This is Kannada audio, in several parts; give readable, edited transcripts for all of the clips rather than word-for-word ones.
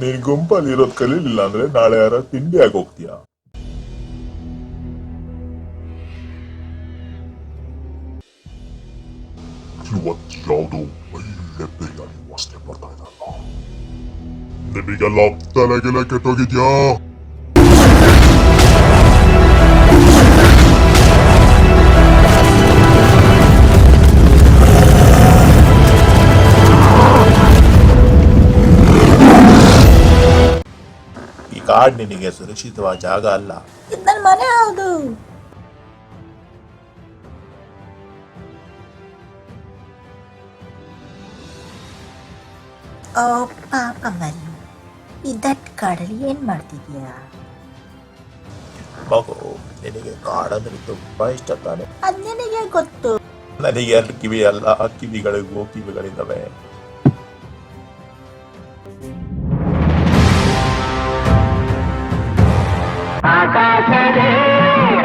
ನೀನ್ ಗುಂಪಲ್ಲಿ ಇರೋದ್ ಕಲೀಲಿಲ್ಲ ಅಂದ್ರೆ ನಾಳೆ ಯಾರ ತಿಂಡಿ ಆಗೋಗ್ತೀಯ. ಇವತ್ತು ಯಾವ್ದು ಒಳ್ಳೆ ಬಿರಿಯಾನಿ ವಾಸನೆ ಬರ್ತಾ ಇದಲ್ಲ. ನಿಮಗೆಲ್ಲ ತಲೆಗೆಲ್ಲ ಕೆಟ್ಟೋಗಿದ್ಯಾ? ಈ ಕಾಡ್ ನಿನಗೆ ಸುರಕ್ಷಿತವಾದ ಜಾಗ ಅಲ್ಲ. ನನ್ನ ಮನೆ ಹೌದು. ಓ ಪಾಪ ಮರಿ, ಈ ದಟ್ ಕಾಡಲ್ಲಿ ಏನ್ ಮಾಡ್ತಿದ್ಯಾ? ಮಗು, ನಿನಗೆ ಕಾಡಂದ್ರೆ ತುಂಬಾ ಇಷ್ಟ ತಾನೆ? ಅದ್ ನಿನಗೆ ಗೊತ್ತು. ನನಗೆ ಎರಡು ಕಿವಿ ಅಲ್ಲ, ಕಿವಿಗಳಿಗೂ ಕಿವಿಗಳಿದ್ದಾವೆ. ಆಕಾಶವೇ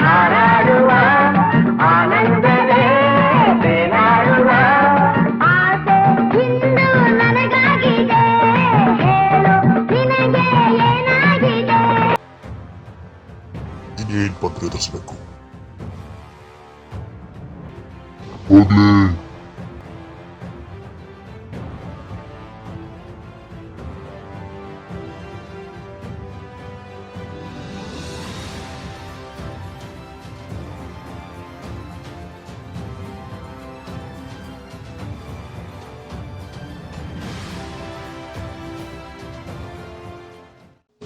ಹಾರಾಡುವ ಆನಂದವೇ ತೇಲಾಡುವ ಆಸೆ ಇಂದು ನನಗಾಗಿದೆ, ಹೇಳು ನಿನಗೆ ಏನಾಗಿದೆ? ಇನ್ನೇನ್ ಬಂದ್ರೆ ಎದುರಿಸ್ಬೇಕು. ಹೋಗ್ಲಿ.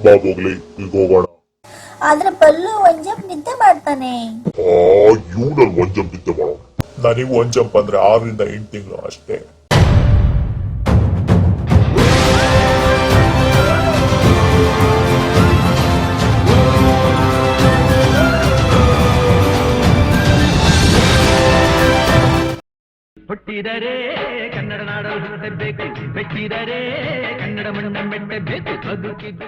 ಬಾ ಹೋಗ್ಲಿ, ಈಗ ಹೋಗೋಣ. ಆದ್ರೆ ಬಲ್ಲು ಒಂದ್ ಜಂಪ್ ನಿದ್ದೆ ಮಾಡ್ತಾನೆ. ಇವ್ನಲ್ಲಿ ಒಂದ್ ಜಂಪ್ ನಿದ್ದೆ ಮಾಡೋ. ನನಗೆ ಒಂದ್ ಜಂಪ್ ಅಂದ್ರೆ 6 ರಿಂದ 8 ತಿಂಗಳು ಅಷ್ಟೇ. ಹುಟ್ಟಿದರೆ ಕನ್ನಡ ನಾಡಲು ಹೆಸರು ಬೇಕು, ಬೆಟ್ಟಿದರೆ ಕನ್ನಡ ಮಣ್ಣ ಮೆಟ್ಟಬೇಕು, ಬದುಕಿದ್ದು